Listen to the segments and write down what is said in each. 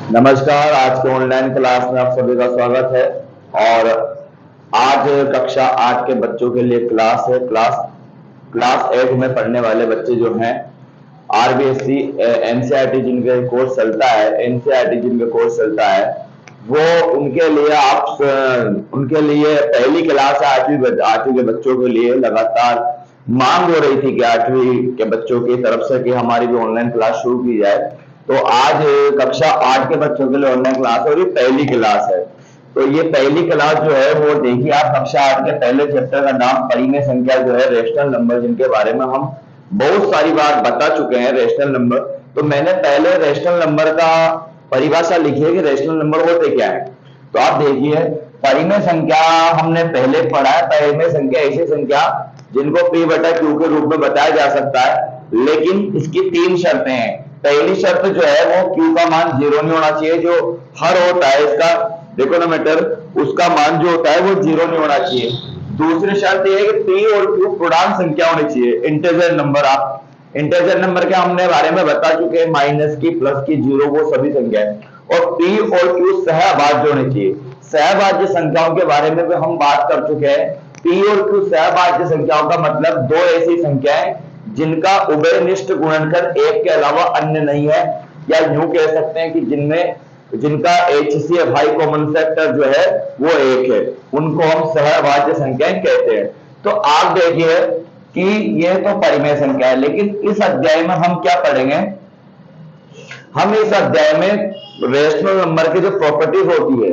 नमस्कार। आज के ऑनलाइन क्लास में आप सभी का स्वागत है। और आज कक्षा 8 के बच्चों के लिए क्लास है। क्लास 8 में पढ़ने वाले बच्चे जो हैं आरबीएससी एनसीईआरटी जिनके कोर्स चलता है, एनसीईआरटी जिनके कोर्स चलता है, वो उनके लिए पहली क्लास है। आठवीं के बच्चों के लिए लगातार मांग हो रही थी कि 8वीं के बच्चों की तरफ से कि हमारी भी ऑनलाइन क्लास शुरू की जाए। तो आज कक्षा 8 के बच्चों के लिए ऑनलाइन क्लास और ये पहली क्लास है। तो ये पहली क्लास जो है वो देखिए, आप कक्षा 8 के पहले चैप्टर का नाम परिमेय संख्या जो है, रेशनल नंबर, जिनके बारे में हम बहुत सारी बार बता चुके हैं। रेशनल नंबर, तो मैंने पहले रेशनल नंबर का परिभाषा लिखी है कि रेशनल नंबर होते क्या है। तो आप देखिए, परिमेय संख्या हमने पहले पढ़ा है। परिमेय संख्या ऐसी संख्या जिनको p बटा q के रूप में बताया जा सकता है, लेकिन इसकी 3 शर्तें हैं। पहली शर्त जो है वो q का मान 0 नहीं होना चाहिए। जो हर होता है इसका ट्रिगोनोमीटर, उसका मान जो होता है वो 0 नहीं होना चाहिए। दूसरी शर्त ये है कि p और q पूर्णांक संख्या होनी चाहिए, इंटीजर नंबर। आप इंटीजर नंबर के हमने बारे में बता चुके हैं, माइनस की, प्लस की, 0, वो सभी संख्या है। और p और q सहभाज्य होने चाहिए। सहभाज्य संख्याओं के बारे में भी हम बात कर चुके हैं। p और q सहभाज्य संख्याओं का मतलब दो ऐसी संख्याएं जिनका उभयनिष्ठ गुणनखंड 1 के अलावा अन्य नहीं है, या यूं कह सकते हैं कि जिनका HCF हाई कॉमन फैक्टर जो है वो 1 है, उनको हम सहभाज्य संख्याएं कहते हैं। तो आप देखिए कि ये तो परिमेय संख्या है, लेकिन इस अध्याय में हम क्या पढ़ेंगे? हम इस अध्याय में रेशनल नंबर की जो प्रॉपर्टीज होती है,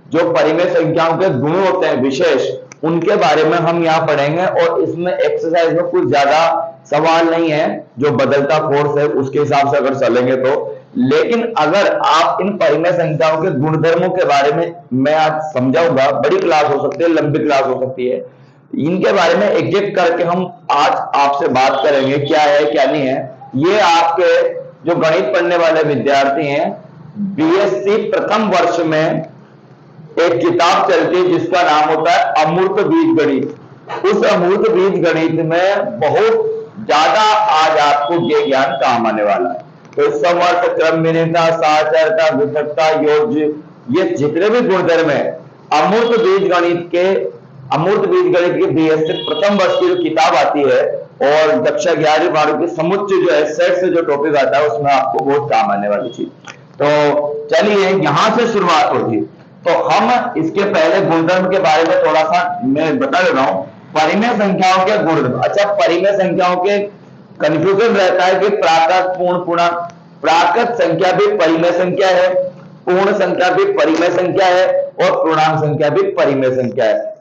जो परिमेय संख्याओं के गुण होते हैं विशेष, उनके बारे में हम यहाँ पढ़ेंगे। और इसमें एक्सरसाइज में कुछ ज्यादा सवाल नहीं है, जो बदलता कोर्स है उसके हिसाब से अगर चलेंगे तो। लेकिन अगर आप इन परिमेय संख्याओं के गुणधर्मों के बारे में मैं आज समझाऊंगा, बड़ी क्लास हो सकती है, लंबी क्लास हो सकती है, इनके बारे में एक एक करके हम आज आपसे बात करेंगे, क्या है क्या नहीं है। ये आपके जो गणित पढ़ने वाले विद्यार्थी हैं, बीएससी प्रथम वर्ष में एक किताब चलती है जिसका नाम होता है अमूर्त बीज गणित। उस अमूर्त बीज गणित में बहुत ज्यादा आज आपको ये ज्ञान काम आने वाला है। तो समर्थ, क्रमविहीनता, साहचर्यता, गुणवत्ता, योज्य, ये जितने भी गुणधर्म है अमूर्त बीज गणित की बीएससी प्रथम वर्ष की जो किताब आती है, और कक्षा 11वीं 12वीं की समुच्चय जो है सेट से जो टॉपिक आता है, उसमें आपको बहुत काम आने वाली चीज। तो चलिए यहां से शुरुआत होगी। तो हम इसके पहले गुणधर्म के बारे में थोड़ा सा मैं बता दे रहा हूं। परिमेय संख्याओं के गुणधर्म। अच्छा, परिमेय संख्याओं के कंफ्यूजन रहता है कि प्राकृत, पूर्ण, पूर्णांक। प्राकृत संख्या भी परिमेय संख्या है, पूर्ण संख्या भी परिमेय संख्या है, और पूर्णांक संख्या भी परिमेय संख्या है।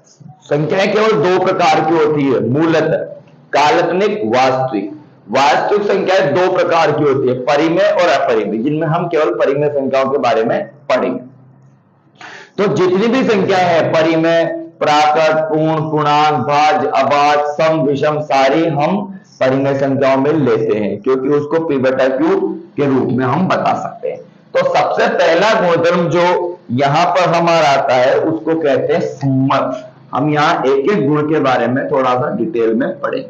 संख्याएं केवल 2 प्रकार की होती है मूलतः, काल्पनिक, वास्तविक। वास्तविक संख्याएं 2 प्रकार की होती है, परिमेय और अपरिमेय, जिनमें हम केवल परिमेय संख्याओं के बारे में पढ़ेंगे। तो जितनी भी संख्याएं हैं, परिमेय, प्राकृत, पूर्ण, पूर्णांक, भाज्य, अभाज्य, सम, विषम, सारी हम परिमेय संख्याओं में लेते हैं, क्योंकि उसको p बटा q के रूप में हम बता सकते हैं। तो सबसे पहला गुणधर्म जो यहां पर हमारा आता है उसको कहते हैं सम्मत। हम यहां एक एक गुण के बारे में थोड़ा सा डिटेल में पढ़ेंगे।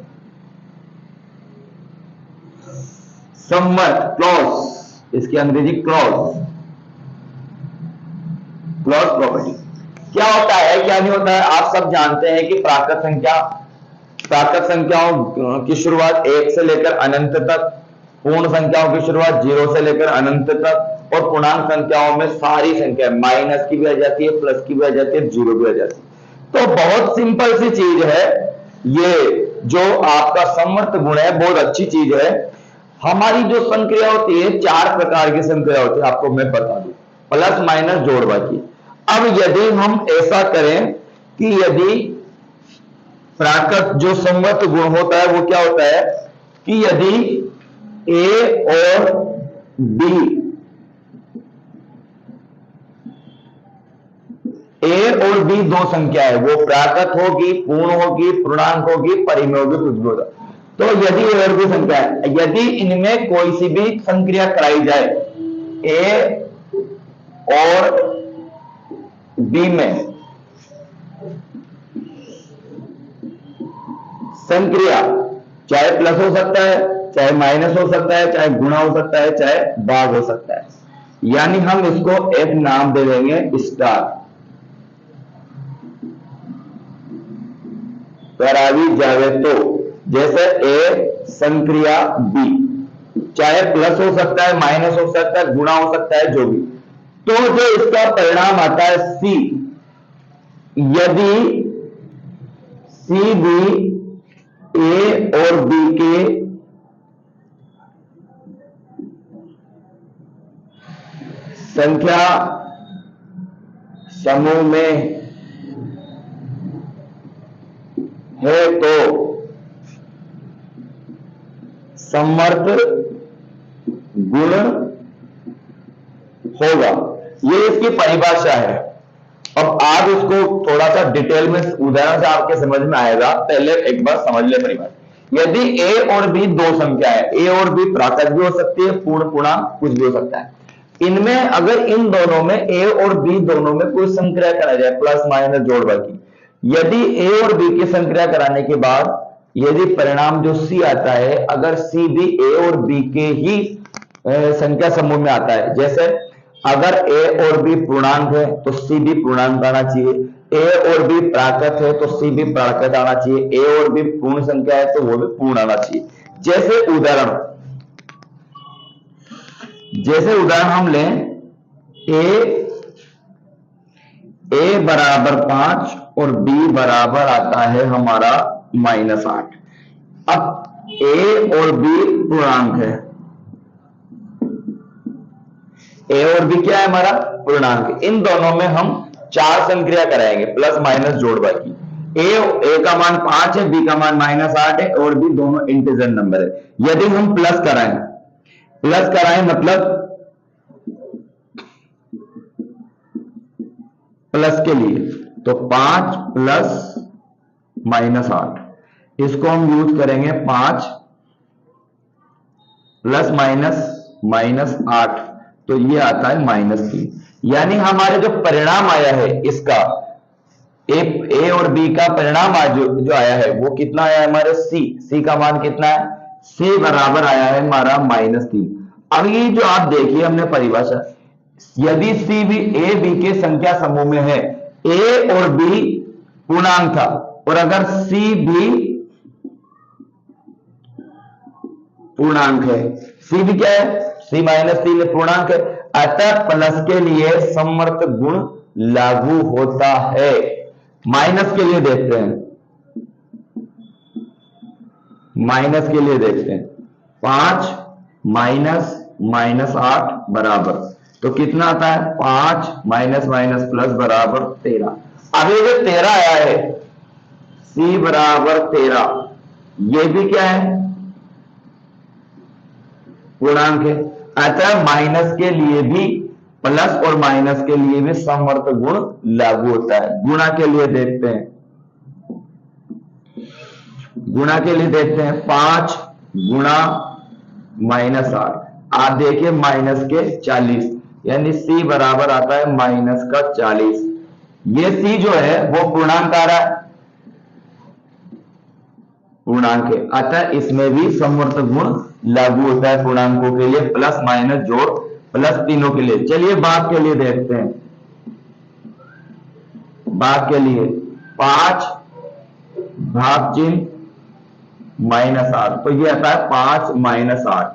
सम्मत, क्लॉज, इसकी अंग्रेजी क्लॉज प्रॉपर्टी। क्या होता है क्या नहीं होता है, आप सब जानते हैं कि प्राकृत संख्याओं की शुरुआत 1 से लेकर अनंत तक, पूर्ण संख्याओं की शुरुआत 0 से लेकर अनंत तक, और पूर्णांक संख्याओं में सारी संख्या माइनस की भी आ जाती है, प्लस की भी आ जाती है, 0 भी आ जाती है। तो बहुत सिंपल सी चीज है ये, जो आपका सम्मत गुण है, बहुत अच्छी चीज है। हमारी जो संक्रिया होती है, 4 प्रकार की संक्रिया होती है, आपको मैं बता दूं, प्लस माइनस जोड़ बाकी। अब यदि हम ऐसा करें कि यदि प्राकृत जो सम्मत गुण होता है वो क्या होता है कि यदि ए और बी दो संख्या है, वो प्राकृत होगी, पूर्ण होगी, पूर्णांक होगी, परिमेय होगी, कुछ भी होगा। तो यदि और भी संख्या है, यदि इनमें कोई सी भी संक्रिया कराई जाए ए और बी में, संक्रिया चाहे प्लस हो सकता है, चाहे माइनस हो सकता है, चाहे गुणा हो सकता है, चाहे भाग हो सकता है। यानी हम इसको एक नाम दे देंगे स्टार। करावी जावे तो जैसे ए संक्रिया बी, चाहे प्लस हो सकता है, माइनस हो सकता है, गुणा हो सकता है, जो भी। तो जो इसका परिणाम आता है सी, यदि सी भी ए और बी के संख्या समूह में है तो समवर्त गुण होगा। ये इसकी परिभाषा है। अब आप इसको थोड़ा सा डिटेल में उदाहरण से आपके समझ में आएगा, पहले एक बार समझ ले परिभाषा। यदि ए और बी दो संख्या है, ए और बी प्राकृत भी हो सकती है, पूर्ण पूर्णांक कुछ भी हो सकता है, इनमें अगर इन दोनों में ए और बी दोनों में कोई संक्रिया करा जाए, प्लस माइनस जोड़ बाकी, यदि ए और बी की संक्रिया कराने के बाद यदि परिणाम जो सी आता है, अगर सी भी ए और बी के ही संख्या समूह में आता है, जैसे अगर ए और बी पूर्णांक है तो सी भी पूर्णांक आना चाहिए, ए और बी प्राकृत है तो सी भी प्राकृत आना चाहिए, ए और बी पूर्ण संख्या है तो वो भी पूर्ण आना चाहिए। जैसे उदाहरण हम लें, ए बराबर 5 और बी बराबर आता है हमारा -8। अब ए और बी पूर्णांक है, ए और बी क्या है हमारा पूर्णांक। इन दोनों में हम 4 संक्रिया कराएंगे, प्लस माइनस जोड़ बाकी। ए का मान 5 है, बी का मान -8 है, और भी दोनों इंटीजर नंबर है। यदि हम प्लस कराएं मतलब प्लस के लिए तो 5 प्लस -8, इसको हम यूज करेंगे 5 प्लस -8, तो ये आता है -3। यानी हमारे जो परिणाम आया है इसका, ए और बी का परिणाम जो आया है वो कितना आया है हमारे सी का मान कितना है, सी बराबर आया है हमारा -3। अब ये जो आप देखिए हमने परिभाषा, यदि सी भी ए बी के संख्या समूह में है, ए और बी पूर्णांक था, और अगर सी भी पूर्णांक है, सी भी क्या है, सी -3 पूर्णांक है, अतः प्लस के लिए समवर्त गुण लागू होता है। माइनस के लिए देखते हैं, माइनस के लिए देखते हैं, 5 -8 बराबर, तो कितना आता है 5 माइनस माइनस प्लस बराबर 13। अब ये जो 13 आया है, सी बराबर 13, ये भी क्या है पूर्णांक है, अतः माइनस के लिए भी, प्लस और माइनस के लिए भी समवर्त गुण लागू होता है। गुणा के लिए देखते हैं, 5 गुणा -8, आप देखिए माइनस के 40, यानी सी बराबर आता है -40। ये सी जो है वो पूर्णांक आ रहा है, पूर्णांक है, अतः इसमें भी समवर्त गुण लागू होता है पूर्णांकों के लिए, प्लस माइनस जोड़ प्लस तीनों के लिए। चलिए भाग के लिए देखते हैं, भाग के लिए 5 भाग चिन्ह -8, तो ये आता है 5 -8,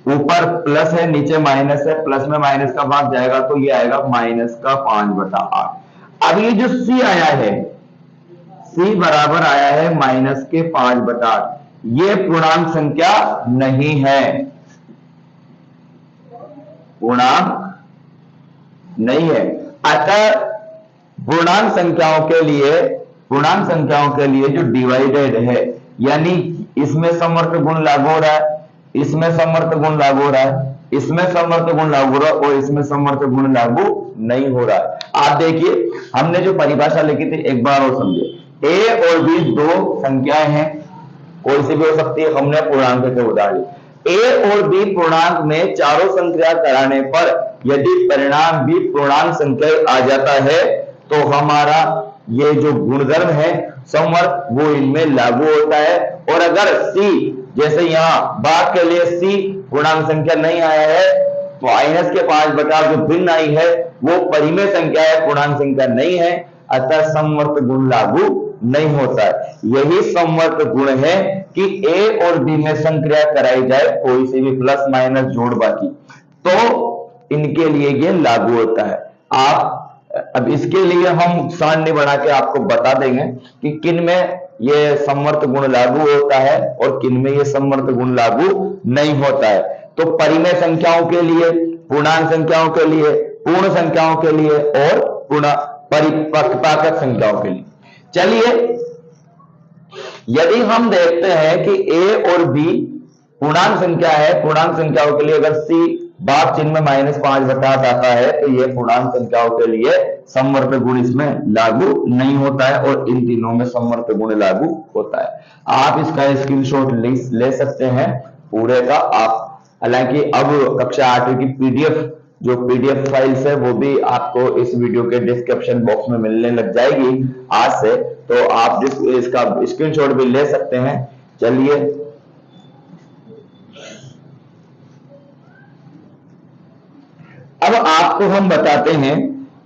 ऊपर प्लस है नीचे माइनस है, प्लस में माइनस का भाग जाएगा तो ये आएगा -5/8। अब ये जो सी आया है, सी बराबर आया है -5/8, ये पूर्णांक संख्या नहीं है, पूर्णांक नहीं है। अतः पूर्णांक संख्याओं के लिए जो डिवाइडेड है, यानी इसमें समवर्त गुण लागू हो रहा है, इसमें समवर्त गुण लागू हो रहा है, इसमें समवर्त गुण लागू हो रहा है, और इसमें समवर्त गुण लागू नहीं हो रहा है। आप देखिए हमने जो परिभाषा लिखी थी एक बार और समझे, ए और बी दो संख्याएं हैं, कोई सी भी हो सकती है, हमने पूर्णांक के उदाहरण, ए और बी पूर्णांक में चारों संक्रिया कराने पर यदि परिणाम भी पूर्णांक संख्या आ जाता है तो हमारा ये जो गुणधर्म है समवर्त वो इनमें लागू होता है। और अगर सी, जैसे यहां भाग के लिए सी पूर्णांक संख्या नहीं आया है, माइनस के 5/8 जो भिन्न आई है वो परिमेय संख्या है, पूर्णांक संख्या नहीं है, अतः समवर्त गुण लागू नहीं होता है। यही समवर्त गुण है कि ए और बी में संक्रिया कराई जाए, कोई सी भी प्लस माइनस जोड़ बाकी, तो इनके लिए ये लागू होता है। आप अब इसके लिए हम सारणी बना के आपको बता देंगे कि किन में ये समवर्त गुण लागू होता है और किन में ये समवर्त गुण लागू नहीं होता है। तो परिमेय संख्याओं के लिए, पूर्णांक संख्याओं के लिए, पूर्ण संख्याओं के लिए और परिपक्वतागत संख्याओं के लिए। चलिए, यदि हम देखते हैं कि ए और बी पूर्णांक संख्या है, पूर्णांक संख्याओं के लिए अगर सी भाग चिन्ह में -5/8 आता है तो ये पूर्णांक संख्याओं के लिए समवर्त गुण इसमें लागू नहीं होता है और इन तीनों में समवर्त गुण लागू होता है। आप इसका स्क्रीनशॉट ले सकते हैं पूरे का। आप हालांकि अब कक्षा 8 की पीडीएफ फाइल्स है वो भी आपको इस वीडियो के डिस्क्रिप्शन बॉक्स में मिलने लग जाएगी आज से, तो आप इसका स्क्रीनशॉट भी ले सकते हैं। चलिए, अब आपको हम बताते हैं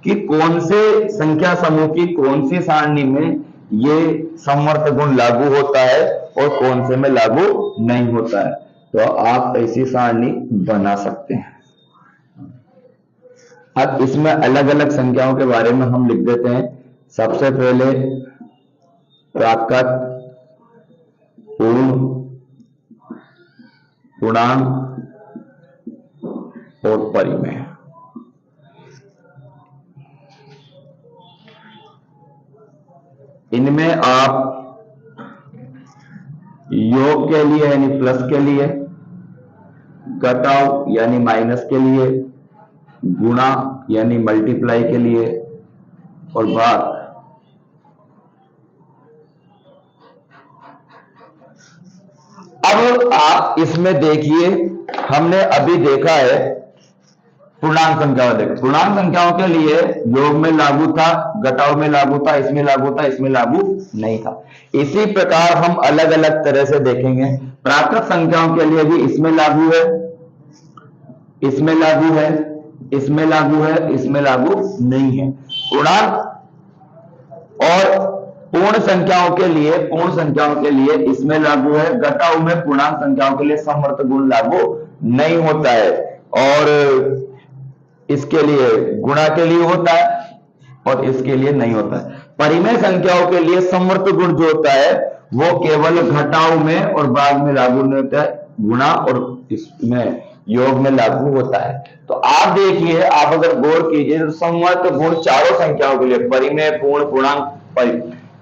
कि कौन से संख्या समूह की कौन सी सारणी में ये समवर्त गुण लागू होता है और कौन से में लागू नहीं होता है। तो आप ऐसी सारणी बना सकते हैं। अब इसमें अलग अलग संख्याओं के बारे में हम लिख देते हैं। सबसे पहले प्राकृत, पूर्ण, पूर्णांक और परिमेय। इनमें आप योग के लिए यानी प्लस के लिए, घटाव यानी माइनस के लिए, गुणा यानी मल्टीप्लाई के लिए और भाग अब आप इसमें देखिए, हमने अभी देखा है पूर्णांक संख्याओं, देखो पूर्णांक संख्याओं के लिए योग में लागू था, घटाव में लागू था, इसमें लागू था, इसमें लागू नहीं था। इसी प्रकार हम अलग अलग तरह से देखेंगे। प्राकृत संख्याओं के लिए भी इसमें लागू है, इसमें लागू है, इसमें लागू है, इसमें लागू नहीं है। पूर्णांक और पूर्ण संख्याओं के लिए इसमें लागू है, घटाव में पूर्णांक संख्याओं के लिए समवर्त गुण लागू नहीं होता है और इसके लिए गुणा के लिए होता है और इसके लिए नहीं होता है। परिमेय संख्याओं के लिए समवर्त गुण जो होता है वो केवल घटाव में और भाग में लागू नहीं होता है, गुणा और इसमें योग में लागू होता है। तो आप देखिए, आप अगर गौर कीजिए तो समवर्त गुण चारों संख्याओं के लिए, परिमेय, पूर्ण, पूर्णांक,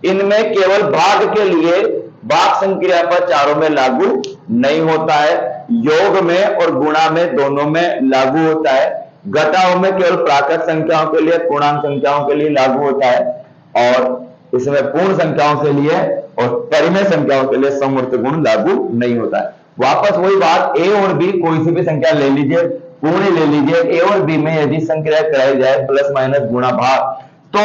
इनमें केवल भाग के लिए भाग संक्रिया पर चारों में लागू नहीं होता है, योग में और गुणा में दोनों में लागू होता है, घटाव में केवल प्राकृत संख्याओं के लिए, पूर्णांक संख्याओं के लिए लागू होता है और इसमें पूर्ण संख्याओं के लिए और परिमेय संख्याओं के लिए समवर्त गुण लागू नहीं होता है। वापस वही बात, ए और बी कोई सी भी संख्या ले लीजिए, पूर्ण ले लीजिए, ए और बी में यदि संक्रिया कराई जाए प्लस माइनस गुणा भाग, तो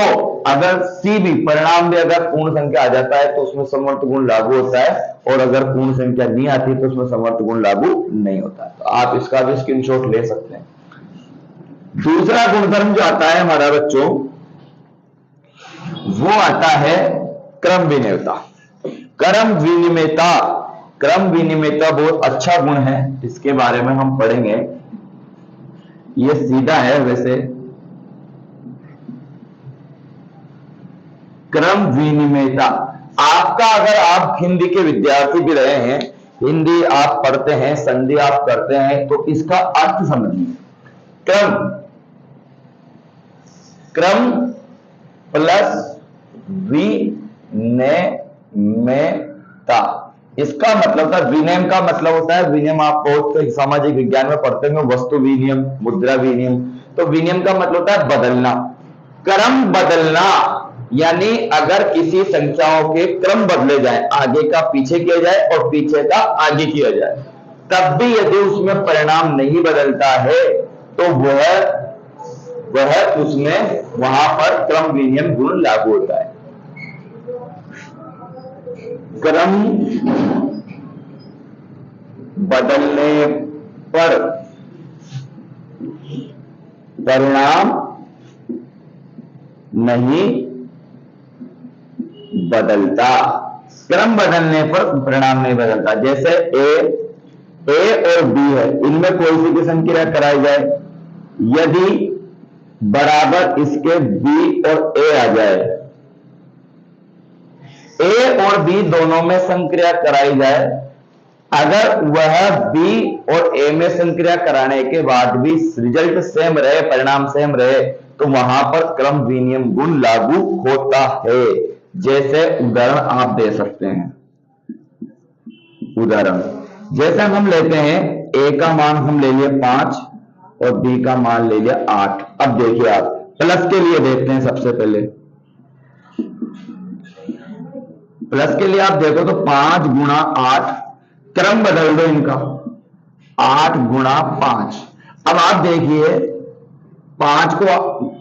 अगर सी भी परिणाम भी अगर पूर्ण संख्या आ जाता है तो उसमें समवर्त गुण लागू होता है और अगर पूर्ण संख्या नहीं आती तो उसमें समवर्त गुण लागू नहीं होता है। तो आप इसका भी स्क्रीनशॉट ले सकते हैं। दूसरा गुणधर्म जो आता है हमारा बच्चों, वो आता है क्रम विनिमयता। क्रम विनिमयता बहुत अच्छा गुण है, इसके बारे में हम पढ़ेंगे। ये सीधा है वैसे, क्रम विनिमयता आपका, अगर आप हिंदी के विद्यार्थी भी रहे हैं, हिंदी आप पढ़ते हैं, संधि आप करते हैं, तो इसका अर्थ समझिए। क्रम प्लस विनिमयता, इसका मतलब था, विनिमय का मतलब होता है, विनिमय आप बहुत सामाजिक विज्ञान में पढ़ते हैं, वस्तु विनिमय, मुद्रा विनिमय। तो विनिमय का मतलब होता है बदलना, क्रम बदलना, यानी अगर किसी संख्याओं के क्रम बदले जाए, आगे का पीछे किया जाए और पीछे का आगे किया जाए, तब भी यदि उसमें परिणाम नहीं बदलता है तो वह उसमें वहां पर क्रम विनिमय गुण लागू होता है। क्रम बदलने पर परिणाम नहीं बदलता। क्रम बदलने पर परिणाम नहीं बदलता। जैसे ए और बी है, इनमें कोई सी भी संक्रिया कराई जाए, यदि बराबर इसके बी और ए आ जाए, ए और बी दोनों में संक्रिया कराई जाए, अगर वह बी और ए में संक्रिया कराने के बाद भी रिजल्ट सेम रहे, परिणाम सेम रहे, तो वहां पर क्रम विनियम गुण लागू होता है। जैसे उदाहरण आप दे सकते हैं। उदाहरण जैसे हम लेते हैं, ए का मान हम ले लिए 5 और बी का मान ले लिया 8। अब देखिए, आप प्लस के लिए देखते हैं। सबसे पहले प्लस के लिए आप देखो तो 5 गुणा 8, क्रम बदल दो इनका, 8 गुणा 5। अब आप देखिए, 5 को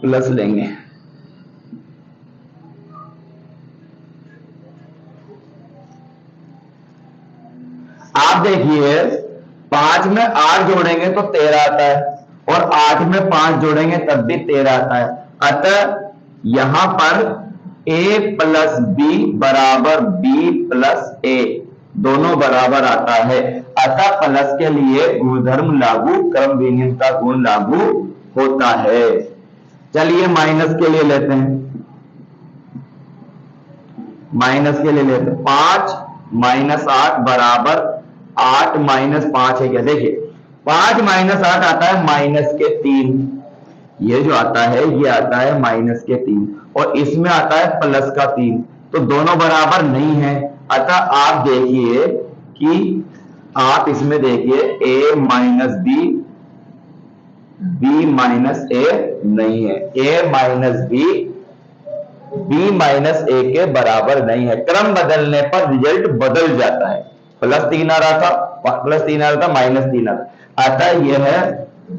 प्लस लेंगे, आप देखिए 5 में 8 जोड़ेंगे तो 13 आता है, और 8 में 5 जोड़ेंगे तब भी 13 आता है। अतः यहां पर a प्लस बी बराबर b प्लस a, दोनों बराबर आता है। अतः प्लस के लिए गुणधर्म लागू, क्रम विनियमता गुण लागू होता है। चलिए माइनस के लिए लेते हैं। माइनस के लिए लेते हैं, 5 माइनस 8 बराबर 8 माइनस 5 है क्या? देखिए 5 माइनस 8 आता है माइनस के 3, ये जो आता है ये आता है माइनस के 3, और इसमें आता है प्लस का 3, तो दोनों बराबर नहीं है। अतः आप देखिए कि आप इसमें देखिए a minus B, B minus A नहीं है, a minus B, B minus A के बराबर नहीं है। क्रम बदलने पर रिजल्ट बदल जाता है। प्लस 3 आ रहा था, प्लस 3 आ रहा था, माइनस 3 आ रहा। अतः यह है,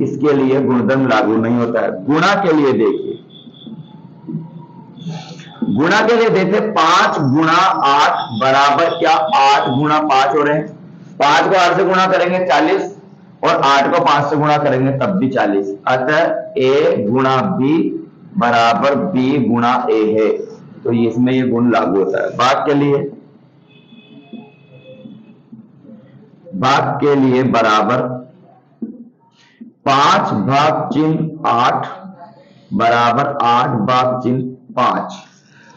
इसके लिए गुणधर्म लागू नहीं होता है। गुणा के लिए देखिए, गुणा के लिए देखिए 5 गुणा 8 बराबर क्या? 8 गुणा 5 हो रहे हैं, 5 को 8 से गुणा करेंगे 40, और 8 को 5 से गुणा करेंगे तब भी 40। अतः a गुणा b बराबर b गुणा a है, तो इसमें ये गुण लागू होता है। भाग के लिए बराबर 5 भाग चिन्ह 8 बराबर 8 भाग चिन्ह 5।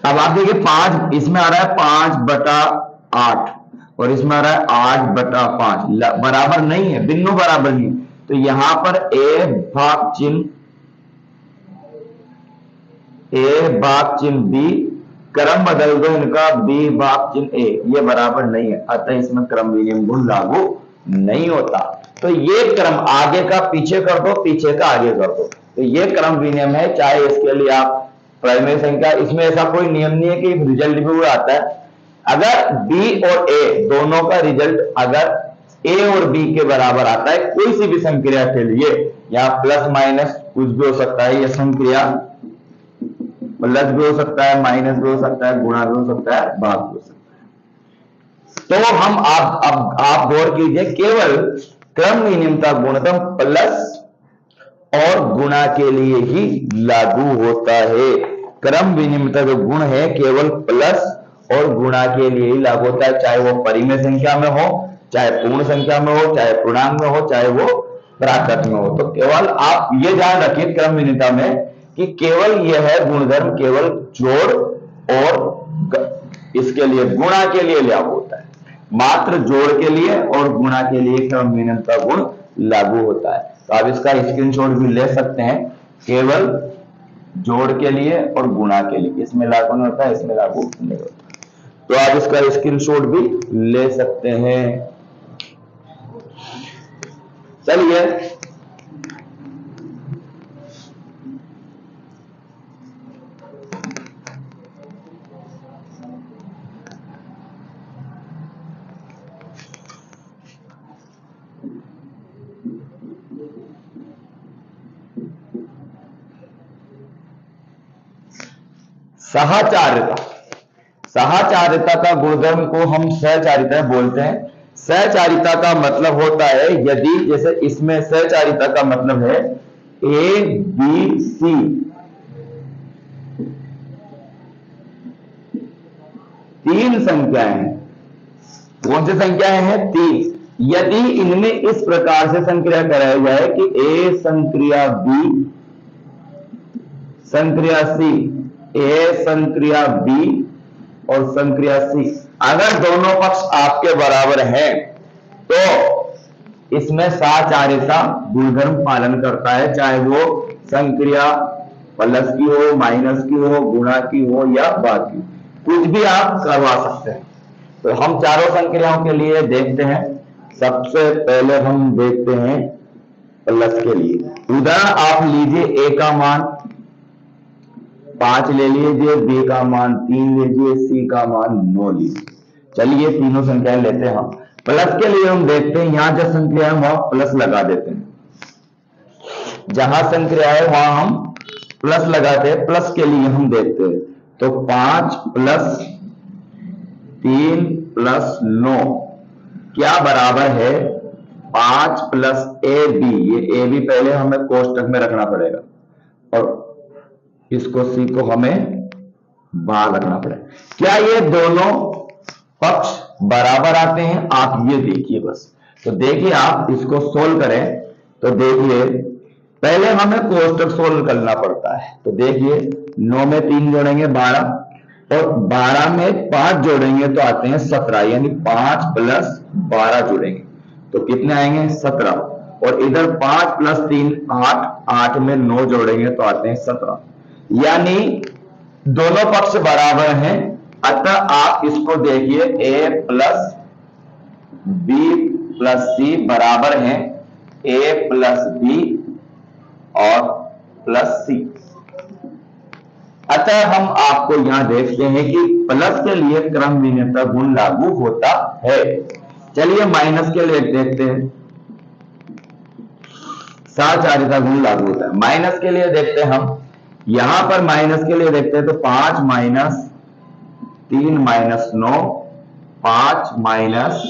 अब आप देखिए 5 इसमें आ रहा है 5 बटा 8, और इसमें आ रहा है 8 बटा 5, बराबर नहीं है, बिन्नों बराबर नहीं। तो यहां पर a भाग चिन्ह b, क्रम बदल दो इनका, b भाग चिन्ह a, ये बराबर नहीं है। अतः इसमें क्रम विनियम गुण लागू नहीं होता। तो ये क्रम आगे का पीछे कर दो, पीछे का आगे कर दो, तो ये क्रम विनियम है। चाहे इसके लिए आप प्राइमरी संख्या, इसमें ऐसा कोई नियम नहीं है कि रिजल्ट भी वो आता है। अगर b और a दोनों का रिजल्ट अगर a और b के बराबर आता है कोई सी भी संक्रिया के लिए, यहाँ प्लस माइनस कुछ भी हो सकता है, यह संक्रिया प्लस भी हो सकता है, माइनस भी हो सकता है, गुणा भी हो सकता है, भाग भी हो सकता है। तो हम आप गौर कीजिए, केवल क्रम विनियमता गुणधर्म प्लस और गुणा के लिए ही लागू होता है। क्रम विनिमयता जो गुण है केवल प्लस और गुणा के लिए ही लागू होता है, चाहे वो परिमेय संख्या में हो, चाहे पूर्ण संख्या में हो, चाहे पूर्णांक में हो, चाहे वो प्राकृत में हो। तो केवल आप ये ध्यान रखिए क्रम विनिमयता में कि केवल यह है गुणधर्म केवल जोड़ और इसके लिए गुणा के लिए लागू होता है, मात्र जोड़ के लिए और गुणा के लिए क्रम विनिमयता गुण लागू होता है। तो आप इसका स्क्रीनशॉट भी ले सकते हैं, केवल जोड़ के लिए और गुणा के लिए, इसमें लागू नहीं होता है, इसमें लागू नहीं होता। तो आप इसका स्क्रीनशॉट भी ले सकते हैं। चलिए सहचारिता। सहचारिता का गुणधर्म को हम सहचारिता बोलते हैं। सहचारिता का मतलब होता है, यदि जैसे इसमें सहचारिता का मतलब है ए बी सी, तीन संख्याएं हैं। कौन सी संख्याएं हैं? तीन। यदि इनमें इस प्रकार से संक्रिया कराई जाए कि ए संक्रिया बी संक्रिया सी, ए संक्रिया बी और संक्रिया सी, अगर दोनों पक्ष आपके बराबर हैं तो इसमें साचार्यता गुणधर्म पालन करता है, चाहे वो संक्रिया प्लस की हो, माइनस की हो, गुणा की हो या भाग की, कुछ भी आप करवा सकते हैं। तो हम चारों संक्रियाओं के लिए देखते हैं। सबसे पहले हम देखते हैं प्लस के लिए। उदाहरण आप लीजिए, ए का मान 5 ले लीजिए, बी का मान 3 लीजिए, सी का मान 9 लीजिए। चलिए तीनों संख्याएं लेते हैं हम। प्लस के लिए हम देखते हैं, यहां जो संख्या है वहां प्लस लगा देते हैं, जहां संख्या है वहां हम प्लस लगाते हैं। प्लस के लिए हम देखते हैं तो 5 प्लस 3 प्लस 9 क्या बराबर है 5 प्लस ए बी। ये ए बी पहले हमें कोष्टक में रखना पड़ेगा और इसको सी को हमें बाहर रखना पड़ेगा। क्या ये दोनों पक्ष बराबर आते हैं? आप ये देखिए बस। तो देखिए आप इसको सोल्व करें तो देखिए पहले हमें कोष्टक सोल्व करना पड़ता है। तो देखिए 9 में 3 जोड़ेंगे 12 और 12 में 5 जोड़ेंगे तो आते हैं 17, यानी 5 प्लस 12 जोड़ेंगे तो कितने आएंगे 17, और इधर 5 प्लस 3 8, 8 में 9 जोड़ेंगे तो आते हैं 17, यानी दोनों पक्ष बराबर हैं। अतः आप इसको देखिए ए प्लस बी प्लस सी बराबर है ए प्लस बी और प्लस सी। अतः हम आपको यहां देखते हैं कि प्लस के लिए क्रम भिन्नता गुण लागू होता है। चलिए माइनस के लिए देखते हैं, साचार्यता गुण लागू होता है। माइनस के लिए देखते हैं हम, यहां पर माइनस के लिए देखते हैं तो 5 माइनस 3 माइनस 9, 5 माइनस,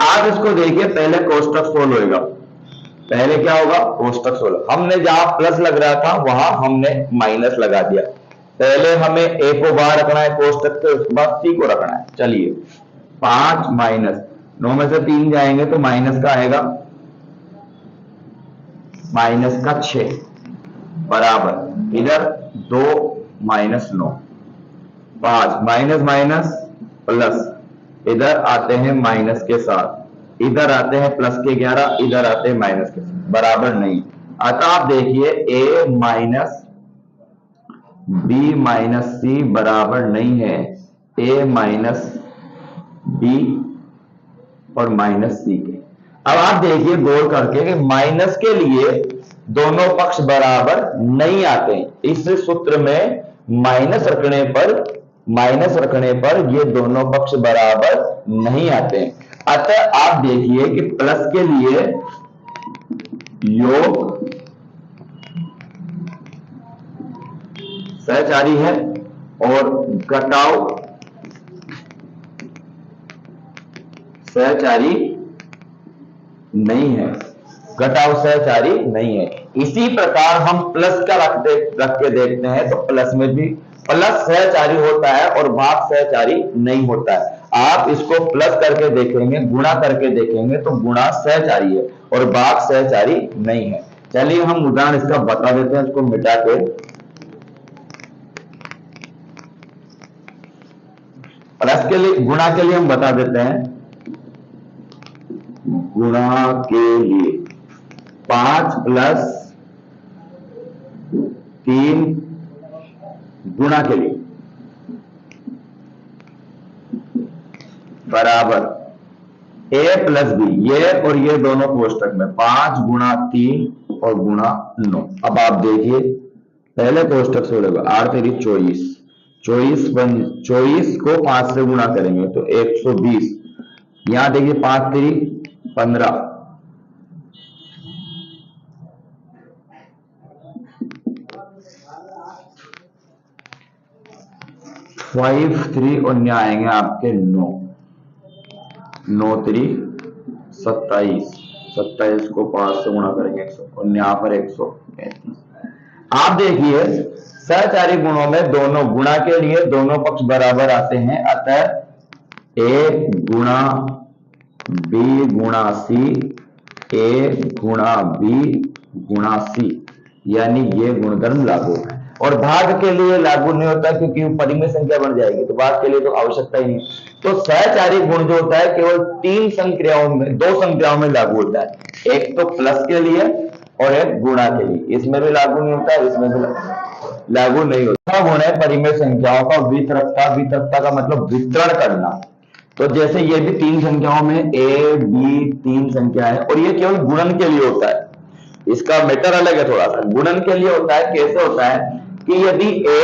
आप इसको देखिए पहले कोष्टक सोल्व होगा। पहले क्या होगा? कोष्टक सोल्व। हमने जहां प्लस लग रहा था वहां हमने माइनस लगा दिया। पहले हमें ए को बाहर रखना है कोष्टक के, उसके बाद सी को रखना है। चलिए 5 माइनस 9 में से 3 जाएंगे तो माइनस का आएगा, माइनस का 6 बराबर इधर 2 माइनस 9, 5 माइनस माइनस प्लस, इधर आते हैं माइनस के साथ, इधर आते हैं प्लस के 11, इधर आते हैं माइनस के साथ, बराबर नहीं। अतः आप देखिए ए माइनस बी माइनस सी बराबर नहीं है ए माइनस बी और माइनस सी के। अब आप देखिए गौर करके कि माइनस के लिए दोनों पक्ष बराबर नहीं आते। इस सूत्र में माइनस रखने पर ये दोनों पक्ष बराबर नहीं आते। अतः आप देखिए कि प्लस के लिए योग सहचारी है और घटाव सहचारी नहीं है, घटाव सहचारी नहीं है। इसी प्रकार हम प्लस का रख के देखते हैं तो प्लस में भी प्लस सहचारी होता है और भाग सहचारी नहीं होता है। आप इसको प्लस करके देखेंगे, गुणा करके देखेंगे तो गुणा सहचारी है और भाग सहचारी नहीं है। चलिए हम उदाहरण इसका बता देते हैं, इसको मिटा के। प्लस के लिए, गुणा के लिए हम बता देते हैं, गुणा के लिए 5 प्लस 3 गुणा के लिए बराबर ए प्लस बी, ये और ये दोनों कोष्टक में 5 गुणा 3 और गुणा 9। अब आप देखिए पहले कोष्टक से होगा 8 तेरी 24, 24 को 5 से गुणा करेंगे तो 120। यहां देखिए 5 तेरी 15, 5 3 और यहाँ आएंगे आपके 9, 9 3 27, 27 को 5 से गुणा करेंगे 100 और यहाँ पर 135। आप देखिए सहचारी गुणों में दोनों गुणा के लिए दोनों पक्ष बराबर आते हैं, अतः ए गुणा बी गुणा सी, ए गुणा बी गुणा सी, यानी ये गुणधर्म लागू है। और भाग के लिए लागू नहीं होता क्योंकि परिमेय संख्या बन जाएगी, तो भाग के लिए तो आवश्यकता ही नहीं। तो सहचारी गुण जो होता है केवल दो संख्याओं में लागू होता है, एक तो प्लस के लिए और एक गुणा के लिए। इसमें भी लागू नहीं होता, इसमें भी लागू नहीं होता। गुण है परिमेय संख्याओं का वितरकता। वितरकता का मतलब वितरण करना। तो जैसे ये भी 3 संख्याओं में ए बी 3 संख्या है और ये केवल गुणन के लिए होता है, इसका मैटर अलग है थोड़ा सा। गुणन के लिए होता है, कैसे होता है कि यदि ए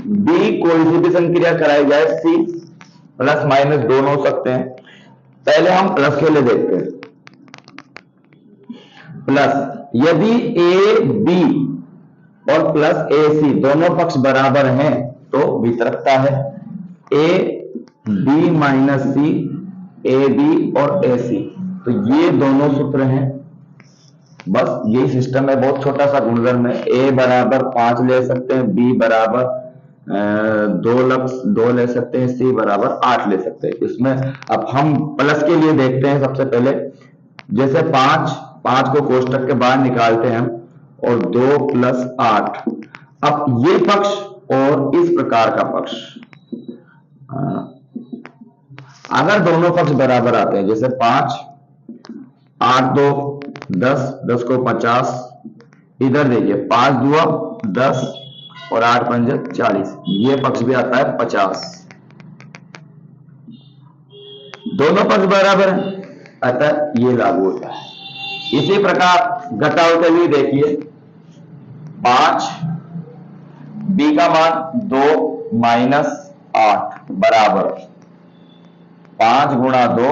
बी कोई सी भी संक्रिया कराई जाए, सी प्लस माइनस दोनों हो सकते हैं। पहले हम प्लस के लिए देखते हैं। प्लस यदि ए बी और प्लस ए सी दोनों पक्ष बराबर हैं तो वितरकता है। A B minus C, A B और ए सी, तो ये दोनों सूत्र हैं। बस यही सिस्टम है, बहुत छोटा सा गुणधर्म है। ए बराबर 5 ले सकते हैं, बी बराबर 2 ले सकते हैं, सी बराबर 8 ले सकते हैं। इसमें अब हम प्लस के लिए देखते हैं। सबसे पहले जैसे 5 को कोष्टक के बाहर निकालते हैं हम, और 2 + 8। अब ये पक्ष और इस प्रकार का पक्ष अगर दोनों पक्ष बराबर आते हैं, जैसे 5 8 2 10, 10 को 50, इधर देखिए 5 दूआ 10 और 8 पंजे 40, ये पक्ष भी आता है 50। दोनों पक्ष बराबर है, अतः ये लागू होता है। इसी प्रकार घटाव के लिए देखिए 5, बी का मान 2 - 8 बराबर 5 × 2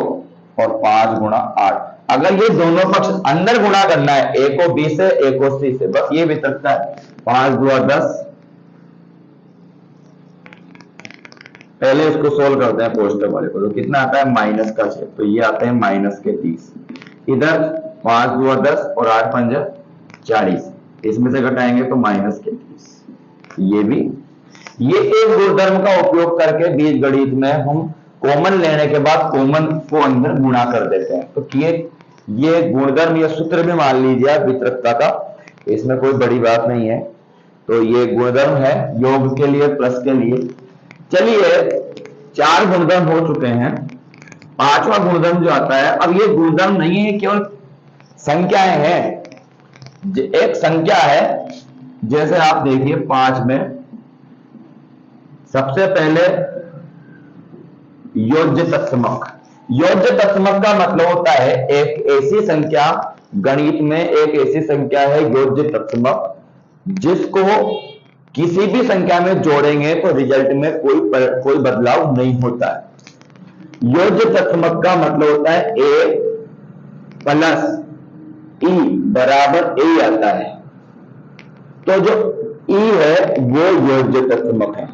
और 5 × 8। अगर ये दोनों पक्ष अंदर गुणा करना है, ए को बी से, ए को सी से, बस ये वितरकता है। 5 दूआ 10, पहले इसको सोल्व करते हैं कोष्टक वाले को, तो कितना आता है -6, तो ये आते हैं -30। इधर 5 दूआ 10 और 8 पंजे 40, इसमें से घटाएंगे तो -30। ये भी ये एक गुणधर्म का उपयोग करके बीजगणित में हम कॉमन लेने के बाद कॉमन को अंदर गुणा कर देते हैं। तो ये गुणधर्म या सूत्र भी मान लीजिए आप वितरकता का, इसमें कोई बड़ी बात नहीं है। तो ये गुणधर्म है योग के लिए, प्लस के लिए। चलिए 4 गुणधर्म हो चुके हैं, 5वां गुणधर्म जो आता है, अब ये गुणधर्म नहीं है, केवल संख्याएं हैं। एक संख्या है, जैसे आप देखिए 5 में सबसे पहले योज्य तत्समक। योज्य तत्समक का मतलब होता है एक ऐसी संख्या, गणित में एक ऐसी संख्या है योज्य तत्समक, जिसको किसी भी संख्या में जोड़ेंगे तो रिजल्ट में कोई बदलाव नहीं होता है। योज्य तत्समक का मतलब होता है ए + ई बराबर ए आता है। तो जो ई है वो योज्य तत्समक है,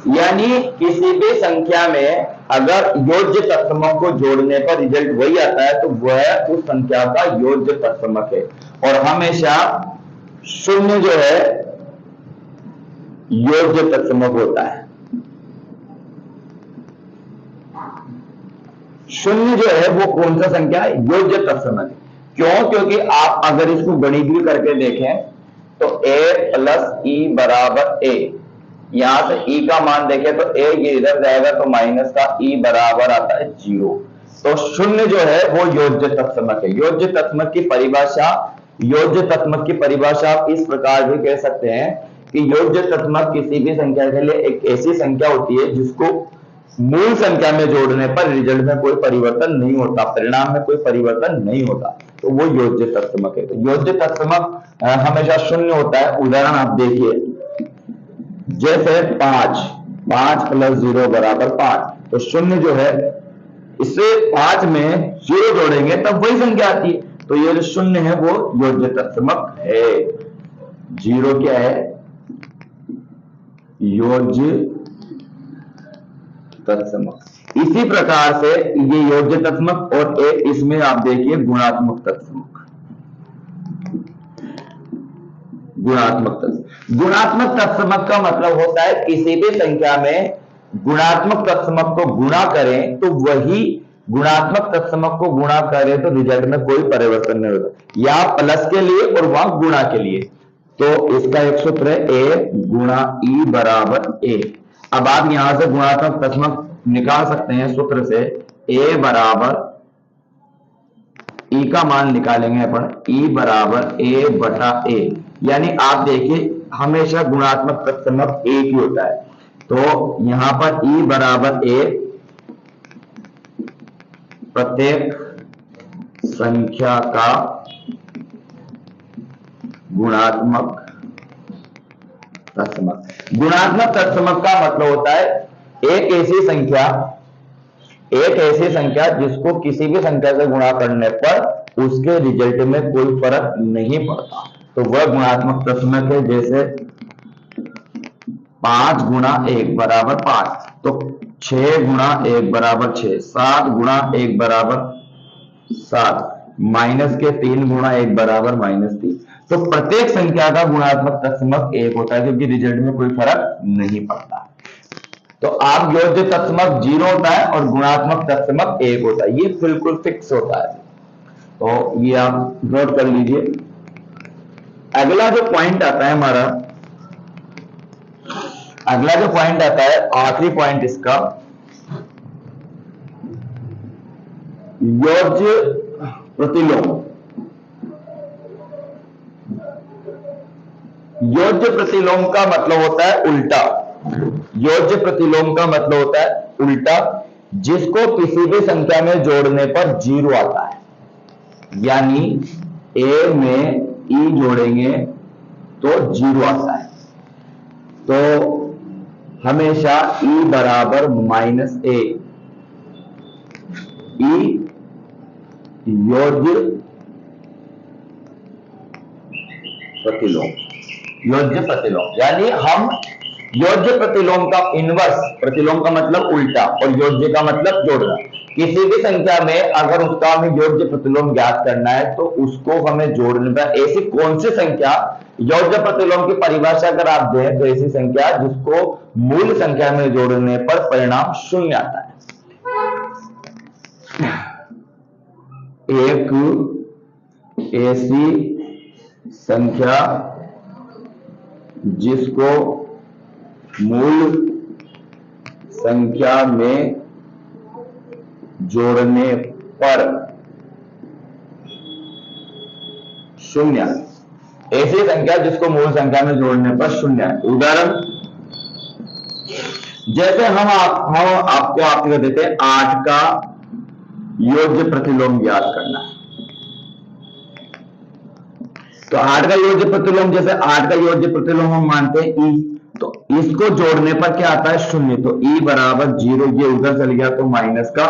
यानी किसी भी संख्या में अगर योज्य तत्समक को जोड़ने पर रिजल्ट वही आता है तो वह उस संख्या का योज्य तत्समक है। और हमेशा 0 जो है योज्य तत्समक होता है। 0 जो है वो कौन सा संख्या है? योज्य तत्समक। क्यों? क्योंकि आप अगर इसको गणित भी करके देखें तो a + e बराबर a, यहां से e का मान देखें तो a ये इधर जाएगा तो माइनस का e बराबर आता है 0। तो 0 जो है वो योज्य तत्समक है। योज्य तत्समक की परिभाषा आप इस प्रकार भी कह सकते हैं कि योज्य तत्समक किसी भी संख्या के लिए एक ऐसी संख्या होती है जिसको मूल संख्या में जोड़ने पर रिजल्ट में कोई परिवर्तन नहीं होता, परिणाम में कोई परिवर्तन नहीं होता, तो वो योज्य तत्समक है। तो योज्य तत्समक हमेशा 0 होता है। उदाहरण आप देखिए, जैसे 5 + 0 बराबर 5, तो 0 जो है इससे 5 में 0 जोड़ेंगे तब वही संख्या आती है, तो ये जो 0 है वो योज्य तत्समक है। 0 क्या है? योज्य तत्समक। इसी प्रकार से ये योज्य तत्समक और एक इसमें आप देखिए गुणात्मक तत्समक। गुणात्मक तत्समक का मतलब होता है किसी भी संख्या में गुणात्मक तत्समक को गुणा करें तो वही गुणात्मक तत्समक को गुणा करें तो रिजल्ट में कोई परिवर्तन नहीं होता, या प्लस के लिए और वहां गुणा के लिए। तो इसका एक सूत्र है ए गुणा ई बराबर ए। अब आप यहां से गुणात्मक तत्समक निकाल सकते हैं सूत्र से, ए बराबर ई का मान निकालेंगे अपन, ई बराबर ए बटा ए। यानी आप देखिए हमेशा गुणात्मक तत्समक एक ही होता है। तो यहां पर ई बराबर ए प्रत्येक संख्या का गुणात्मक तत्समक। गुणात्मक तत्समक का मतलब होता है एक ऐसी संख्या जिसको किसी भी संख्या से गुणा करने पर उसके रिजल्ट में कोई फर्क नहीं पड़ता, तो वह गुणात्मक तत्समक है। जैसे 5 गुणा 1 बराबर 5, तो 6 गुणा 1 बराबर 6, 7 गुणा 1 बराबर 7, माइनस के 3 गुणा 1 बराबर -3। तो प्रत्येक संख्या का गुणात्मक तत्समक एक होता है क्योंकि रिजल्ट में कोई फर्क नहीं पड़ता। तो आप योज्य तत्समक 0 होता है और गुणात्मक तत्समक 1 होता है, ये बिल्कुल फिक्स होता है। तो ये आप नोट कर लीजिए। अगला जो पॉइंट आता है हमारा, अगला जो पॉइंट आता है, आखिरी पॉइंट इसका, योज्य प्रतिलोम। योज्य प्रतिलोम का मतलब होता है उल्टा। योज्य प्रतिलोम का मतलब होता है उल्टा, जिसको किसी भी संख्या में जोड़ने पर 0 आता है। यानी ए में ई जोड़ेंगे तो 0 आता है। तो हमेशा ई बराबर -a, ई योज्य प्रतिलोम। योज्य प्रतिलोम यानी हम योज्य प्रतिलोम का इनवर्स, प्रतिलोम का मतलब उल्टा और योज्य का मतलब जोड़ना। किसी भी संख्या में अगर उसका हमें योज्य प्रतिलोम ज्ञात करना है तो उसको हमें जोड़ने पर, ऐसी कौन सी संख्या, योज्य प्रतिलोम की परिभाषा अगर आप दें तो ऐसी संख्या जिसको मूल संख्या में जोड़ने पर परिणाम 0 आता है। एक ऐसी संख्या जिसको मूल संख्या में जोड़ने पर 0, ऐसी संख्या जिसको मूल संख्या में जोड़ने पर 0 है। उदाहरण जैसे हम आपको आपको देते हैं 8 का योज्य प्रतिलोम ज्ञात करना है। तो 8 का योज्य प्रतिलोम, जैसे 8 का योज्य प्रतिलोम हम मानते हैं ई, तो इसको जोड़ने पर क्या आता है 0, तो ई बराबर 0, ये उधर चल गया तो माइनस का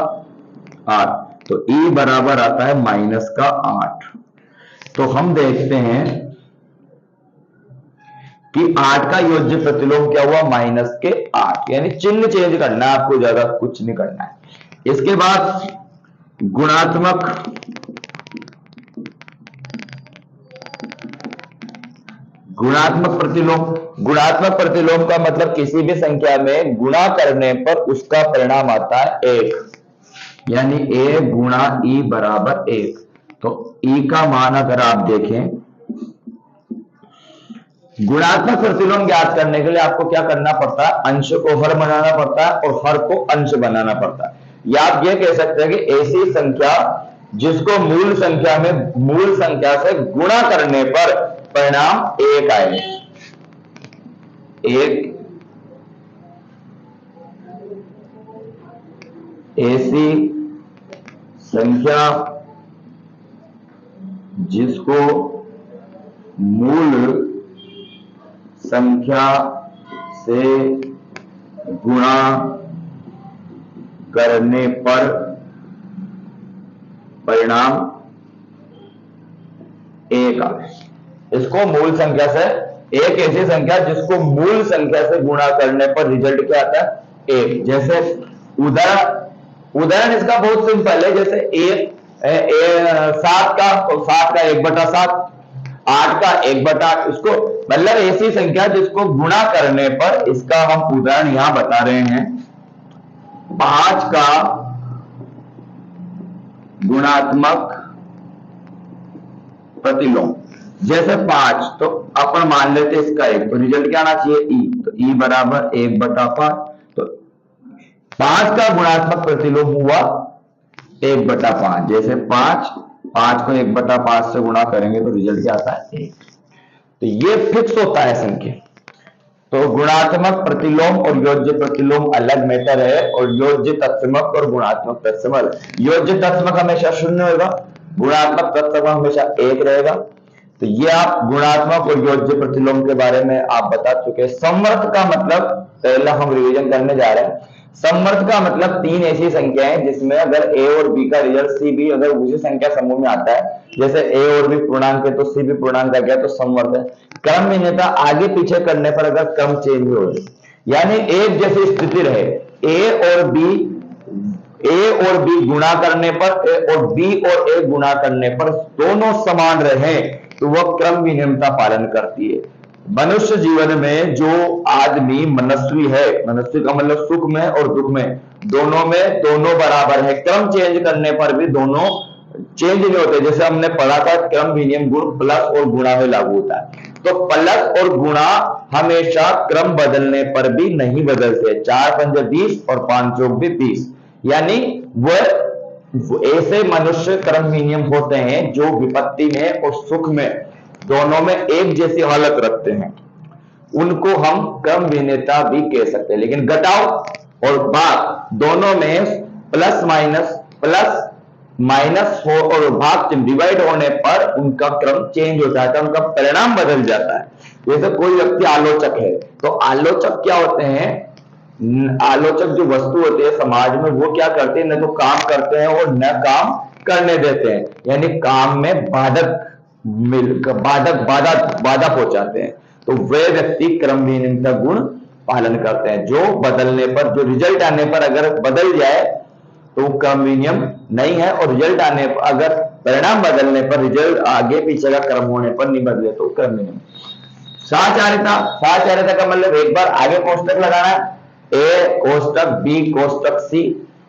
8, तो ई बराबर आता है -8। तो हम देखते हैं कि 8 का योज्य प्रतिलोम क्या हुआ -8, यानी चिन्ह चेंज करना है आपको, ज्यादा कुछ नहीं करना है। इसके बाद गुणात्मक प्रतिलोम। गुणात्मक प्रतिलोम का मतलब किसी भी संख्या में गुणा करने पर उसका परिणाम आता है 1, यानी a गुणा ई बराबर 1। तो ई का मान अगर आप देखें, गुणात्मक प्रतिलोम ज्ञात करने के लिए आपको क्या करना पड़ता है, अंश को हर बनाना पड़ता है और हर को अंश बनाना पड़ता है। या आप ये कह सकते हैं कि ऐसी संख्या जिसको मूल संख्या से गुणा करने पर परिणाम 1 आए। एक ऐसी संख्या जिसको मूल संख्या से गुणा करने पर परिणाम 1 आए। इसको मूल संख्या से, एक ऐसी संख्या जिसको मूल संख्या से गुणा करने पर रिजल्ट क्या आता है 1। जैसे उदाहरण इसका बहुत सिंपल है, जैसे एक 7 का 1/7, 8 का 1/8, इसको मतलब ऐसी संख्या जिसको गुणा करने पर, इसका हम उदाहरण यहां बता रहे हैं, 5 का गुणात्मक प्रतिलोम। जैसे 5, तो अपन मान लेते हैं इसका 1, तो रिजल्ट क्या आना चाहिए ई, तो ई बराबर 1/5। तो 5 का गुणात्मक प्रतिलोम हुआ 1/5। जैसे 5 को 1/5 से गुणा करेंगे तो रिजल्ट क्या आता है 1। तो ये फिक्स होता है संख्या। तो गुणात्मक प्रतिलोम और योज्य प्रतिलोम अलग मैटर है, और योज्य तत्समक और गुणात्मक तत्समक। योज्य तत्समक हमेशा 0 होगा, गुणात्मक तत्समक हमेशा 1 रहेगा। तो ये आप गुणात्मक और योज्य प्रतिलोम के बारे में आप बता चुके हैं। समवर्त का मतलब, पहला हम रिवीजन करने जा रहे हैं। समवर्त का मतलब 3 ऐसी संख्याएं जिसमें अगर a और b का रिजल्ट c भी अगर उसी संख्या समूह में आता है, जैसे a और b पूर्णांक है तो c भी पूर्णांक आ गया, तो समवर्त है। क्रम भिन्नता आगे पीछे करने पर अगर क्रम चेंज हो, यानी एक जैसी स्थिति रहे, a और b गुणा करने पर, और b और a गुणा करने पर दोनों समान रहे, तो वह क्रम विनियमता पालन करती है। मनुष्य जीवन में जो आदमी मनस्वी है, मनस्वी का मतलब सुख में और दुख में दोनों बराबर है, क्रम चेंज करने पर भी दोनों चेंज नहीं होते। जैसे हमने पढ़ा था क्रम विनियम गुण प्लस और गुणा में लागू होता है, तो प्लस और गुणा हमेशा क्रम बदलने पर भी नहीं बदलते। 4 पंजे 20 और 5 चौक भी 30, यानी वह ऐसे मनुष्य क्रम विनियम होते हैं जो विपत्ति में और सुख में दोनों में एक जैसी हालत रखते हैं, उनको हम क्रम भिन्नता भी कह सकते हैं। लेकिन घटाव और भाग दोनों में प्लस माइनस हो और भाग डिवाइड होने पर उनका क्रम चेंज हो जाता है, उनका परिणाम बदल जाता है। जैसे कोई व्यक्ति आलोचक है, तो आलोचक क्या होते हैं, आलोचक जो वस्तु होती है समाज में, वो क्या करते हैं, न तो काम करते हैं और न काम करने देते हैं, यानी काम में बाधा पहुंचाते हैं। तो वे व्यक्ति क्रम विनियमता गुण पालन करते हैं, जो बदलने पर, जो रिजल्ट आने पर अगर बदल जाए तो क्रम विनियम नहीं है, और रिजल्ट आने पर, अगर परिणाम बदलने पर, रिजल्ट आगे पीछे का क्रम होने पर नहीं बदले तो क्रम विनियम। साचार्यता का मतलब एक बार आगे कोष्टक लगाना, ए कोष्टक बी कोष्टक सी,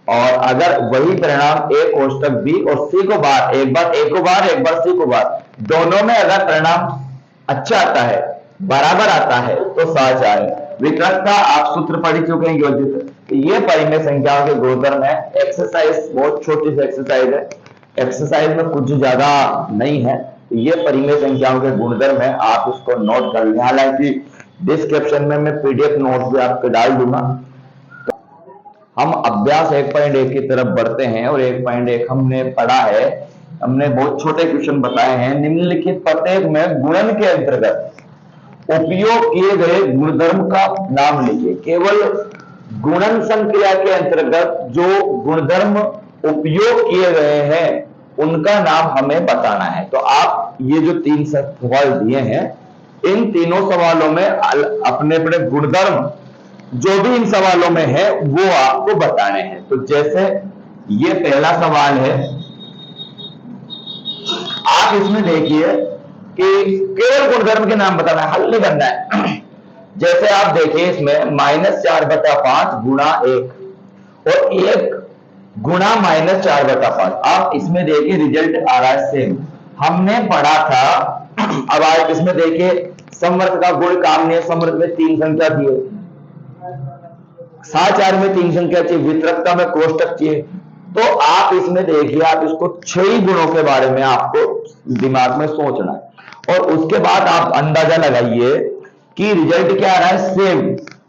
और अगर वही परिणाम ए कोष्टक बी और सी को बार, एक बार ए को बार एक बार सी को बार, दोनों में अगर परिणाम अच्छा आता है, बराबर आता है, तो साचार्य। विकृतता आप सूत्र पढ़ चुके हैं योजित। तो ये परिमेय संख्याओं के गुणधर्म है। एक्सरसाइज बहुत छोटी सी एक्सरसाइज है, एक्सरसाइज में कुछ ज्यादा नहीं है। ये परिमेय संख्याओं के गुणधर्म है, आप उसको नोट कर लें। हालांकि डिस्क्रिप्शन में मैं पीडीएफ नोट्स भी आपको डाल दूंगा। तो हम अभ्यास 1.1 की तरफ बढ़ते हैं, और 1.1 हमने पढ़ा है, हमने बहुत छोटे क्वेश्चन बताए हैं। निम्नलिखित प्रत्येक में गुणन के अंतर्गत उपयोग किए गए गुणधर्म का नाम लीजिए। केवल गुणन संक्रिया के अंतर्गत जो गुणधर्म उपयोग किए गए हैं उनका नाम हमें बताना है। तो आप ये जो 3 सवाल दिए हैं, इन तीनों सवालों में अपने अपने गुणधर्म जो भी इन सवालों में है वो आपको बताने हैं। तो जैसे ये पहला सवाल है, आप इसमें देखिए कि केवल गुणधर्म के नाम बताना है, हल नहीं करना है। जैसे आप देखिए इसमें -4/5 गुणा 1 और 1 गुणा -4/5। आप इसमें देखिए रिजल्ट आ रहा है सेम, हमने पढ़ा था। अब आप इसमें देखिए समवर्त का गुण काम नहीं है, समवर्त में 3 संख्या थी, साचार में 3 संख्या चाहिए, वितरकता में कोष्टक चाहिए। तो आप इसमें देखिए, आप इसको 6 गुणों के बारे में आपको दिमाग में सोचना है, और उसके बाद आप अंदाजा लगाइए कि रिजल्ट क्या आ रहा है सेम,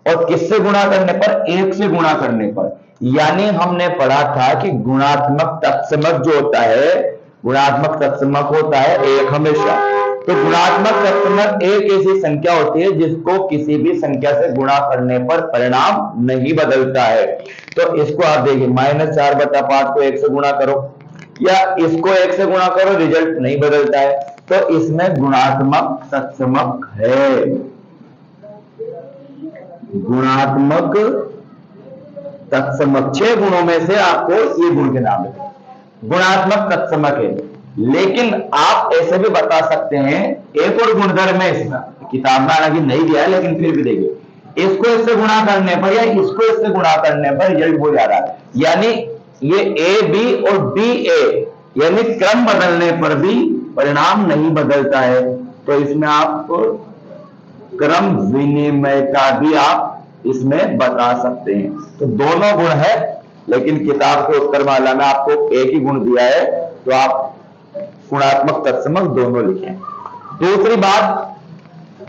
और किससे गुणा करने पर, 1 से गुणा करने पर। यानी हमने पढ़ा था कि गुणात्मक तत्समक जो होता है, गुणात्मक तत्समक होता है 1 हमेशा। तो गुणात्मक तत्समक एक ऐसी संख्या होती है जिसको किसी भी संख्या से गुणा करने पर परिणाम नहीं बदलता है। तो इसको आप देखिए, -4/5 को 1 से गुणा करो या इसको 1 से गुणा करो, रिजल्ट नहीं बदलता है। तो इसमें गुणात्मक तत्समक है, गुणात्मक तत्समक 6 गुणों में से आपको ये गुण के नाम है, गुणात्मक तत्समक है। लेकिन आप ऐसे भी बता सकते हैं, एक और गुणधर्म है इसमें, किताब में हालांकि नहीं दिया है लेकिन फिर भी देखिए, इसको इससे गुणा करने पर या इसको इससे गुणा करने पर रिजल्ट हो जा रहा है, यानी ये ए बी और बी ए, यानी क्रम बदलने पर भी परिणाम नहीं बदलता है। तो इसमें आप क्रम विनिमयता भी आप इसमें बता सकते हैं। तो दोनों गुण है, लेकिन किताब के उत्तरमाला में आपको एक ही गुण दिया है, तो आप गुणात्मक तत्समक दोनों लिखें। दूसरी बात,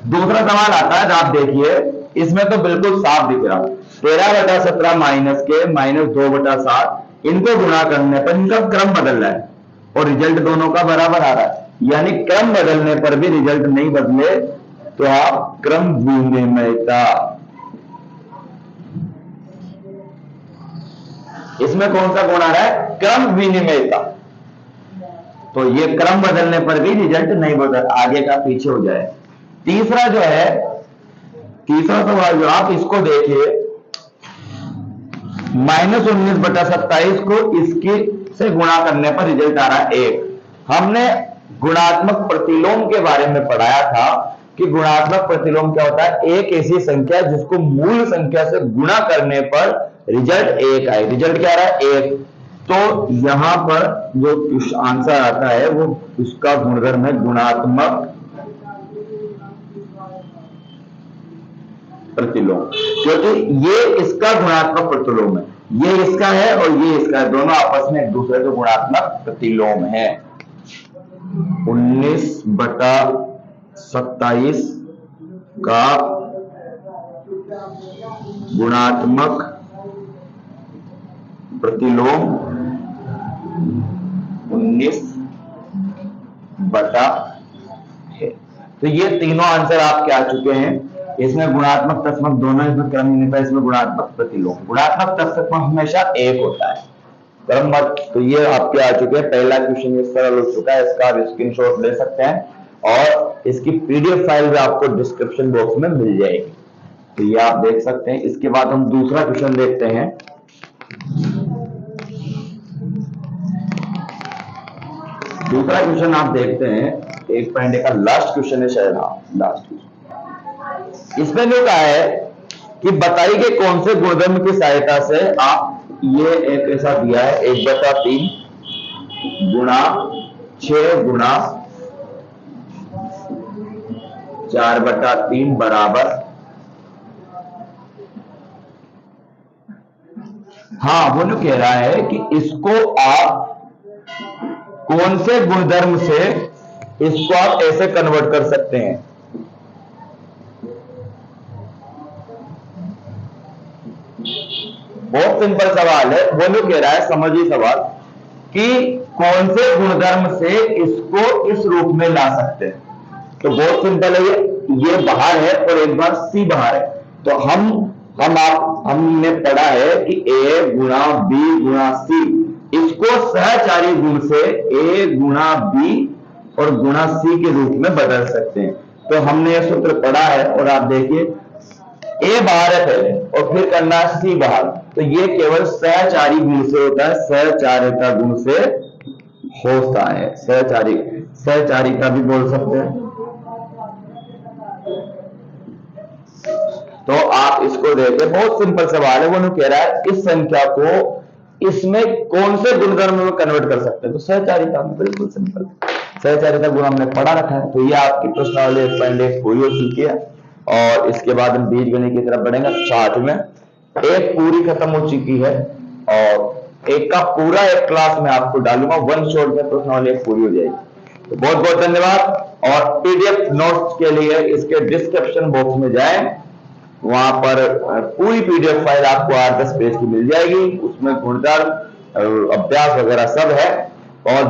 दूसरा सवाल आता है, आप देखिए इसमें तो बिल्कुल साफ दिख रहा, 13/17 माइनस के -2/7, इनको गुणा करने पर इनका क्रम बदल रहा है और रिजल्ट दोनों का बराबर आ रहा है, यानी क्रम बदलने पर भी रिजल्ट नहीं बदले, तो आप क्रम विनिमयता, इसमें कौन सा गुण आ रहा है, क्रम विनिमयता, तो ये क्रम बदलने पर भी रिजल्ट नहीं बदल, आगे का पीछे हो जाए। तीसरा जो है, तीसरा सवाल जो आप इसको देखिए, -19/27 को इसके से गुणा करने पर रिजल्ट आ रहा है 1। हमने गुणात्मक प्रतिलोम के बारे में पढ़ाया था कि गुणात्मक प्रतिलोम क्या होता है, एक ऐसी संख्या जिसको मूल संख्या से गुणा करने पर रिजल्ट 1 आए। रिजल्ट क्या आ रहा है, 1। तो यहां पर जो आंसर आता है वो उसका गुणधर्म है गुणात्मक प्रतिलोम, क्योंकि ये इसका गुणात्मक प्रतिलोम है, ये इसका है और ये इसका है, दोनों आपस में एक दूसरे के गुणात्मक प्रतिलोम है। 19/27 का गुणात्मक प्रतिलोम 19 है। तो ये तीनों आंसर आपके आ चुके हैं, इसमें गुणात्मक तत्समक दोनों, इसमें क्रम विनिमयता, इसमें गुणात्मक प्रतिलोम। गुणात्मक तत्समक हमेशा एक होता है, क्रम मत। तो ये आपके आ चुके हैं, पहला क्वेश्चन इस सरल हो चुका है, इसका आप स्क्रीनशॉट ले सकते हैं और इसकी पीडीएफ फाइल भी आपको डिस्क्रिप्शन बॉक्स में मिल जाएगी, तो ये आप देख सकते हैं। इसके बाद हम दूसरा क्वेश्चन देखते हैं। दूसरा क्वेश्चन आप देखते हैं, 1.1 का लास्ट क्वेश्चन है शायद, हाँ लास्ट क्वेश्चन। इसमें जो कहा है कि बताई गई कौन से गुणधर्म की सहायता से आप, ये एक ऐसा दिया है 1/3 गुणा 6 गुणा 4/3 बराबर, हाँ वो जो कह रहा है कि इसको आप कौन से गुणधर्म से इसको आप ऐसे कन्वर्ट कर सकते हैं। बहुत सिंपल सवाल है, वो जो कह रहा है, समझिए सवाल, कि कौन से गुणधर्म से इसको इस रूप में ला सकते हैं। तो बहुत सिंपल है, ये बाहर है और एक बार सी बाहर है, तो हमने पढ़ा है कि a गुणा b गुणा c, इसको सहचारी गुण से a गुणा b और गुणा c के रूप में बदल सकते हैं। तो हमने यह सूत्र पढ़ा है और आप देखिए a बाहर है पहले और फिर करना है c बाहर, तो ये केवल सहचारी गुण से होता है, सहचारिता गुण से होता है, सहचारिता भी बोल सकते हैं। तो आप इसको देखें, बहुत सिंपल सवाल है, वो कह रहा है इस संख्या को इसमें कौन से गुणधर्म में कन्वर्ट कर सकते हैं। तो सहचारिता में, बिल्कुल सिंपल, सहचारिता गुण हमने पढ़ा रखा है। तो ये आपकी प्रश्नावली 1.1 पूरी हो चुकी है और इसके बाद हम बीजगणित की तरफ बढ़ेंगे। 60 में एक पूरी खत्म हो चुकी है और एक का पूरा एक क्लास में आपको डालूंगा, वन शॉट में प्रश्नावली पूरी हो जाएगी। तो बहुत बहुत धन्यवाद, और पीडीएफ नोट्स के लिए इसके डिस्क्रिप्शन बॉक्स में जाएं, वहां पर पूरी पीडीएफ फाइल आपको 8-10 पेज की मिल जाएगी, उसमें गुणधर्म अभ्यास वगैरह सब है। और